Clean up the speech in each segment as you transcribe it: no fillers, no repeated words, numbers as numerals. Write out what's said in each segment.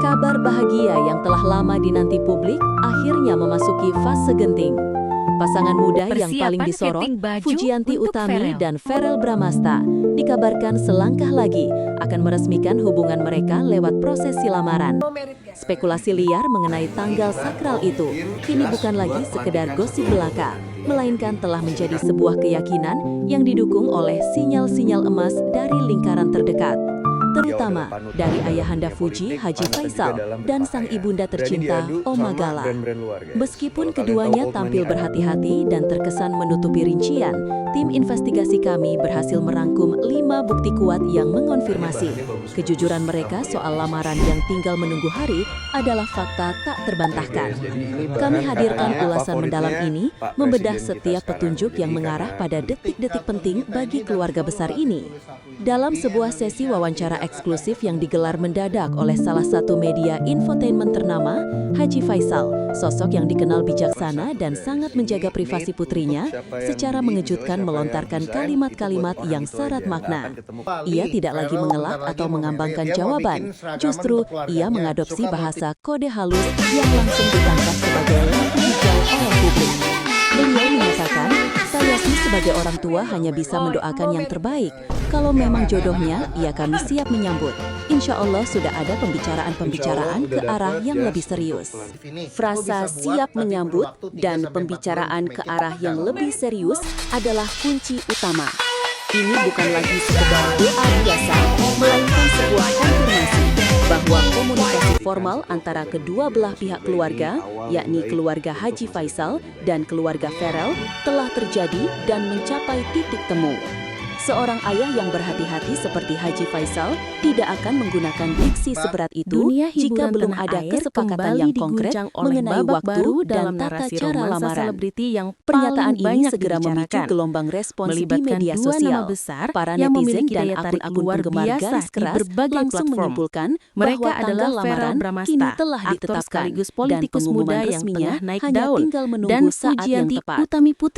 Kabar bahagia yang telah lama dinanti publik akhirnya memasuki fase genting. Pasangan muda yang paling disorot, Fujianti Utami dan Verrell Bramasta, dikabarkan selangkah lagi akan meresmikan hubungan mereka lewat prosesi lamaran. Spekulasi liar mengenai tanggal sakral itu kini bukan lagi sekedar gosip belaka, melainkan telah menjadi sebuah keyakinan yang didukung oleh sinyal-sinyal emas dari lingkaran terdekat, terutama dari ayahanda Fuji, Haji Faisal, dan sang ibunda tercinta, Oma Gala. Meskipun keduanya tampil berhati-hati dan terkesan menutupi rincian, tim investigasi kami berhasil merangkum 5 bukti kuat yang mengonfirmasi kejujuran mereka soal lamaran yang tinggal menunggu hari adalah fakta tak terbantahkan. Kami hadirkan ulasan mendalam ini, membedah setiap petunjuk yang mengarah pada detik-detik penting bagi keluarga besar ini. Dalam sebuah sesi wawancara eksklusif yang digelar mendadak oleh salah satu media infotainment ternama, Haji Faisal, sosok yang dikenal bijaksana dan sangat menjaga privasi putrinya, secara mengejutkan melontarkan kalimat-kalimat yang syarat makna. Ia tidak lagi mengelak atau mengambangkan jawaban, justru ia mengadopsi bahasa kode halus yang langsung ditangkap sebagai lampu hijau oleh publik. Beliau menyatakan, "Saya sih sebagai orang tua hanya bisa mendoakan yang terbaik. Kalau memang jodohnya, ya kami siap menyambut. Insya Allah sudah ada pembicaraan-pembicaraan ke arah yang lebih serius." Frasa siap menyambut dan pembicaraan ke arah yang lebih serius adalah kunci utama. Ini bukan lagi sekedar doa biasa, melainkan sebuah konfirmasi bahwa komunikasi formal antara kedua belah pihak keluarga, yakni keluarga Haji Faisal dan keluarga Verrell, telah terjadi dan mencapai titik temu. Seorang ayah yang berhati-hati seperti Haji Faisal tidak akan menggunakan diksi seberat itu jika belum ada kesepakatan yang konkret mengenai waktu dan tata cara lamaran. Pernyataan ini segera memicu gelombang respons di media sosial. Para netizen dan akun-akun penggemar garis keras langsung menyimpulkan bahwa tanggal lamaran kini telah ditetapkan dan pengumuman resminya hanya tinggal menunggu saat yang tepat.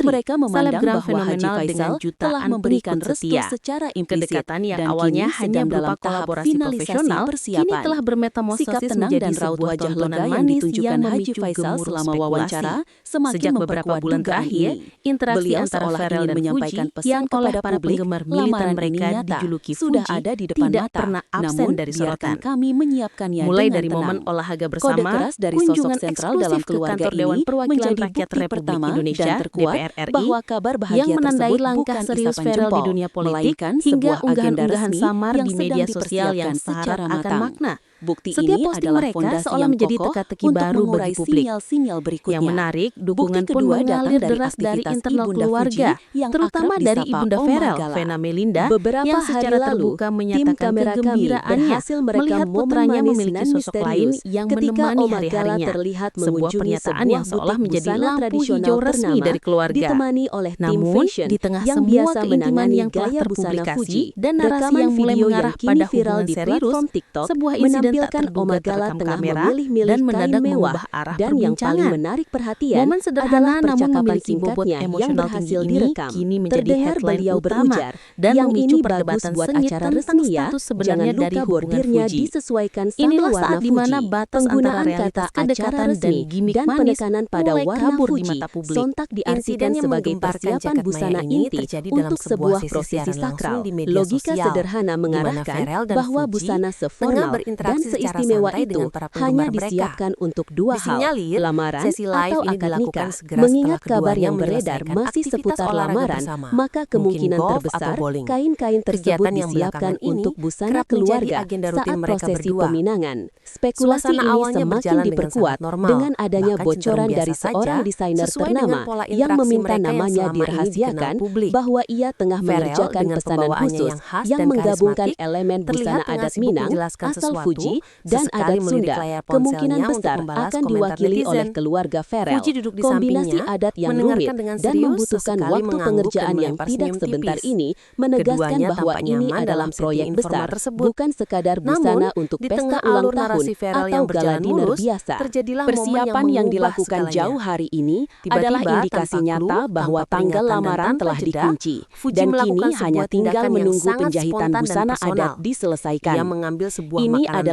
Mereka memandang bahwa Haji Faisal telah memberikan restu secara implisit dan awalnya kini hanya sedang dalam berupa tahap kolaborasi finalisasi profesional, persiapan. kini telah bermetamorfosis Sikap tenang menjadi dan raut sebuah wajah tontonan lega yang manis ditunjukkan yang Haji memicu Faisal gemuruh selama spekulasi. wawancara semakin Sejak beberapa memperkuat bulan dugaan terakhir, ini. interaksi Beliau antara seolah Verrell ingin dan menyampaikan Fuji pesan yang oleh kepada para publik, penggemar militer lamaran mereka ini nyata, dijuluki sudah Fuji ada di depan tidak mata, pernah absen namun dari biarkan sorotan. kami menyiapkannya Mulai dengan dari tenang. momen olahraga Kode bersama, keras dari sosok kunjungan sentral eksklusif dalam ke keluarga kantor Dewan ini Perwakilan menjadi Rakyat bukti Republik pertama Indonesia dan terkuat DPR RI bahwa kabar bahagia yang menandai tersebut langkah bukan serius isapan Verrell di jempol, dunia politik melainkan hingga sebuah agenda unggahan-unggahan resmi samar yang di sedang media sosial yang dipersiapkan syarat secara akan matang. makna. Bukti Setiap ini posting adalah mereka fondasi seolah yang menjadi kokoh teka-teki untuk baru mengurai bagi publik. sinyal-sinyal berikutnya. Yang menarik, dukungan Bukti pun kedua mengalir datang dari deras dari aktivitas internal Ibunda keluarga, Fuji yang terutama akrab dari disapa Ibunda Oma Verrell, Gala. Vena Melinda, Beberapa yang hari secara lalu, terbuka tim menyatakan kamera kami kegembiraannya berhasil merekam melihat momen putranya manis memiliki dan sosok lain misterius yang ketika menemani Oma Gala hari-harinya. terlihat Sebuah mengunjungi pernyataan sebuah yang seolah butik menjadi busana lampu tradisional hijau resmi ternama, dari keluarga. ditemani oleh tim Namun, fashion di tengah yang semua biasa keintiman menangani yang telah gaya busana terpublikasi Fuji. dan narasi Rekaman yang mulai video mengarah yang kini pada viral hubungan di serius, platform TikTok sebuah insiden tak menampilkan terduga Oma Gala terekam tengah kamera memilih-milih dan kain mendadak mewah, mengubah arah dan yang paling perbincangan. menarik perhatian Momen sederhana adalah namun percakapan memiliki bobot singkatnya yang emosional berhasil tinggi ini direkam. kini menjadi Terdengar headline beliau utama berujar, dan "Yang memicu ini bagus perdebatan buat sengit acara tentang resmi ya, status jangan sebenarnya dari lupa hubungan bordirnya Fuji." disesuaikan sama Inilah warna saat di mana Fuji." batas antara Penggunaan realitas kata acara kedekatan dan resmi gimmick dan manis penekanan pada mulai warna kabur di Fuji mata publik. sontak diartikan Insiden yang sebagai menggemparkan persiapan jagat busana maya ini inti terjadi dalam untuk sebuah sebuah sesi prosesi siaran langsung sakral. di media Logika sosial, sederhana di mana mengarahkan Verrell dan bahwa Fuji busana tengah seformal dan berinteraksi secara seistimewa santai itu dengan para hanya penggemar mereka. disiapkan untuk dua hal, Disinyalir, lamaran sesi live atau ini akad dilakukan nikah. segera Mengingat setelah kabar keduanya yang beredar menyelesaikan masih aktivitas seputar olahraga lamaran, bersama, maka mungkin kemungkinan golf terbesar atau bowling. kain-kain tersebut Kegiatan yang disiapkan belakangan ini untuk busana kerap menjadi keluarga agenda rutin saat mereka prosesi berdua. peminangan. Spekulasi Suasana ini awalnya semakin berjalan dengan diperkuat sangat normal, dengan adanya bahkan bocoran cenderung dari biasa seorang saja, desainer sesuai dengan ternama pola yang interaksi meminta mereka yang namanya selama ini dikenal dirahasiakan publik. bahwa ia tengah Verrell mengerjakan dengan pesanan pembawaannya khusus yang khas yang dan menggabungkan karismatik, elemen terlihat busana tengah adat sibuk Minang menjelaskan asal sesuatu, Fuji dan sesekali adat melirik Sunda. layar Kemungkinan ponselnya untuk besar membalas akan komentar diwakili netizen. oleh keluarga Verrell. Fuji duduk di Kombinasi sampingnya, adat yang rumit mendengarkan dengan dan serius, membutuhkan sesekali waktu mengangguk pengerjaan dan yang melempar tidak senyum sebentar tipis. ini menegaskan Keduanya bahwa tampak ini nyaman adalah dalam proyek setting besar, informal tersebut. bukan sekadar Namun, busana untuk di pesta tengah ulang alur tahun narasi Verrell atau yang gala berjalan dinner mulus, biasa. terjadilah momen Persiapan yang mengubah dilakukan segalanya. jauh hari ini Tiba-tiba, adalah indikasi tanpa nyata clue, bahwa tanpa tanggal peringatan dan lamaran tanpa telah jeda, dikunci Fuji dan melakukan kini sebuah hanya tinggal tindakan yang menunggu sangat penjahitan spontan dan busana personal. adat diselesaikan. Ia mengambil sebuah Ini makanan adalah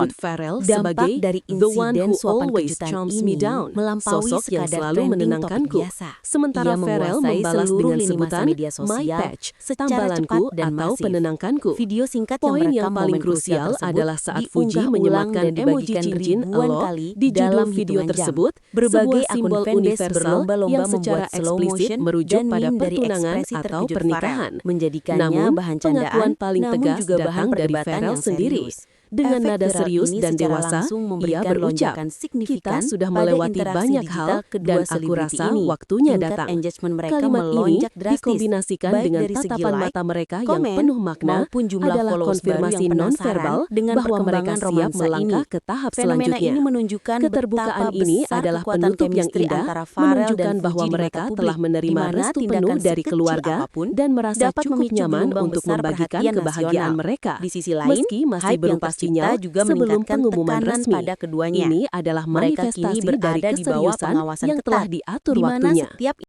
menyebut Pharrell Dampak sebagai dari the one insiden who suapan always kejutan charms ini me down, melampaui sosok yang sekadar selalu trending menenangkanku. topik biasa. Sementara Ia Pharrell menguasai membalas seluruh dengan lini masa sebutan media my sosial patch, secara tambalanku cepat dan atau masif. penenangkanku. Video singkat Poin yang yang merekam paling momen krusial krusial tersebut adalah saat diunggah Fuji ulang menyematkan dan emoji dibagikan cincin ribuan elo kali di judul dalam video hitungan jam. tersebut, Berbagai sebuah simbol akun fanbase universal berlomba-lomba yang secara membuat slow eksplisit motion merujuk dan pada meme dari pertunangan ekspresi atau terkejut pernikahan. Pharrell, menjadikannya Namun, bahan pengakuan candaan, paling namun tegas juga bahan datang dari perdebatan Pharrell yang sendiri. serius. Dengan Efek nada viral serius ini dan secara dewasa, langsung ia memberikan berucap, lonjakan "Kita signifikan sudah pada melewati interaksi banyak digital hal kedua dan aku selebriti rasa ini. waktunya Tingkat datang." engagement mereka Kalimat ini melonjak drastis, dikombinasikan baik dengan dari segi tatapan like, mata mereka yang komen, penuh makna maupun jumlah adalah followers baru konfirmasi yang non-verbal penasaran dengan bahwa mereka perkembangan siap romansa melangkah ini. ke tahap Fenomena selanjutnya. ini menunjukkan Keterbukaan betapa ini besar adalah kekuatan penutup yang chemistry indah, antara Pharrell menunjukkan dan bahwa Fuji di mereka mata telah publik, menerima di mana restu penuh tindakan dari sekecil keluarga apapun dan merasa dapat cukup memicu nyaman gelombang untuk besar membagikan perhatian kebahagiaan nasional. mereka. Di sisi lain, Meski masih hype yang berupa tercipta sinyal juga sebelum meningkatkan pengumuman tekanan resmi. pada keduanya. Ini adalah Mereka kini manifestasi dari berada di bawah keseriusan pengawasan yang telah ketat, diatur di mana waktunya. setiap